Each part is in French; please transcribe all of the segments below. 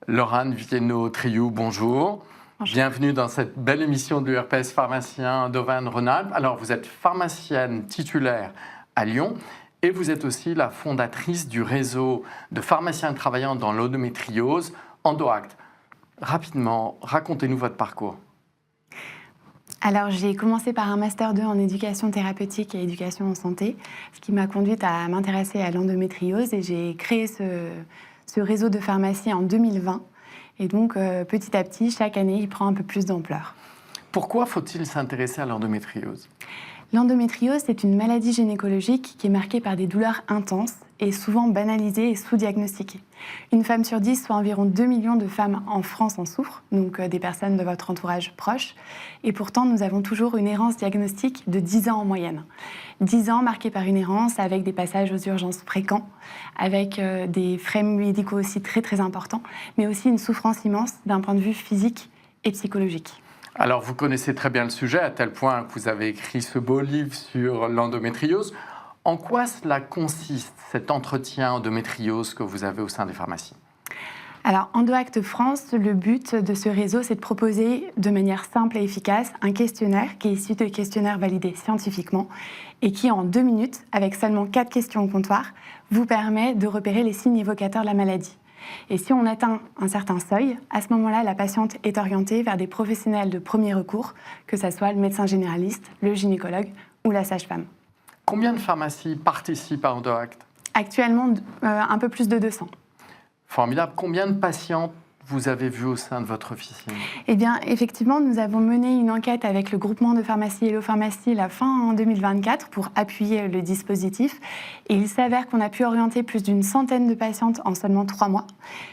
Laurane Viennot-Triou, bonjour. Bonjour. Bienvenue dans cette belle émission de l'URPS pharmacien d'Auvergne-Rhône-Alpes. Alors, vous êtes pharmacienne titulaire à Lyon et vous êtes aussi la fondatrice du réseau de pharmaciens travaillant dans l'endométriose, EndoAct. Rapidement, racontez-nous votre parcours. Alors, j'ai commencé par un Master 2 en éducation thérapeutique et éducation en santé, ce qui m'a conduite à m'intéresser à l'endométriose et j'ai créé ce réseau de pharmacie en 2020. Et donc, petit à petit, chaque année, il prend un peu plus d'ampleur. Pourquoi faut-il s'intéresser à l'endométriose ? L'endométriose, c'est une maladie gynécologique qui est marquée par des douleurs intenses et souvent banalisées et sous-diagnostiquées. Une femme sur 10, soit environ 2 millions de femmes en France en souffrent, donc des personnes de votre entourage proche. Et pourtant, nous avons toujours une errance diagnostique de 10 ans en moyenne. 10 ans marqués par une errance avec des passages aux urgences fréquents, avec des frais médicaux aussi très très importants, mais aussi une souffrance immense d'un point de vue physique et psychologique. Alors, vous connaissez très bien le sujet, à tel point que vous avez écrit ce beau livre sur l'endométriose. En quoi cela consiste, cet entretien endométriose que vous avez au sein des pharmacies ? Alors, EndoAct France, le but de ce réseau, c'est de proposer de manière simple et efficace un questionnaire qui est issu de questionnaires validés scientifiquement et qui, en 2 minutes, avec seulement 4 questions au comptoir, vous permet de repérer les signes évocateurs de la maladie. Et si on atteint un certain seuil, à ce moment-là, la patiente est orientée vers des professionnels de premier recours, que ce soit le médecin généraliste, le gynécologue ou la sage-femme. Combien de pharmacies participent à EndoAct ? Actuellement, un peu plus de 200. Formidable. Combien de patientes vous avez vues au sein de votre officine ? Eh bien, effectivement, nous avons mené une enquête avec le groupement de pharmacie Hello Pharmacie la fin 2024 pour appuyer le dispositif. Et il s'avère qu'on a pu orienter plus d'une centaine de patientes en seulement 3 mois.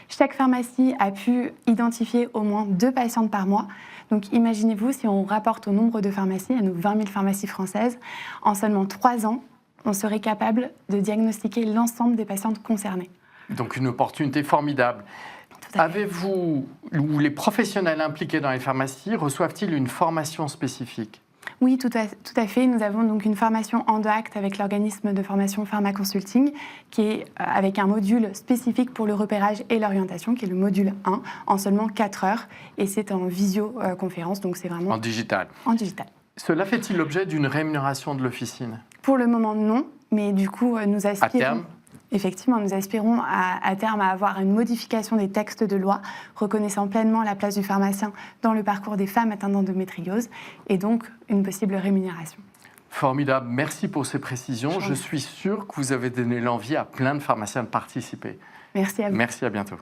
Chaque pharmacie a pu identifier au moins 2 patientes par mois. Donc imaginez-vous, si on rapporte au nombre de pharmacies, à nos 20 000 pharmacies françaises, en seulement 3 ans, on serait capable de diagnostiquer l'ensemble des patientes concernées. Donc une opportunité formidable. Avez-vous, ou les professionnels impliqués dans les pharmacies, reçoivent-ils une formation spécifique ? Oui, tout à fait. Nous avons donc une formation EndoAct avec l'organisme de formation PharmaConsulting, qui est avec un module spécifique pour le repérage et l'orientation, qui est le module 1, en seulement 4 heures. Et c'est en visioconférence, donc c'est vraiment... En digital. En digital. Cela fait-il l'objet d'une rémunération de l'officine ? Pour le moment, non. Mais du coup, nous aspirons... À terme ? Effectivement, nous aspirons à terme à avoir une modification des textes de loi reconnaissant pleinement la place du pharmacien dans le parcours des femmes atteintes d'endométriose et donc une possible rémunération. Formidable, merci pour ces précisions. Je suis sûr que vous avez donné l'envie à plein de pharmaciens de participer. Merci à vous. Merci, à bientôt.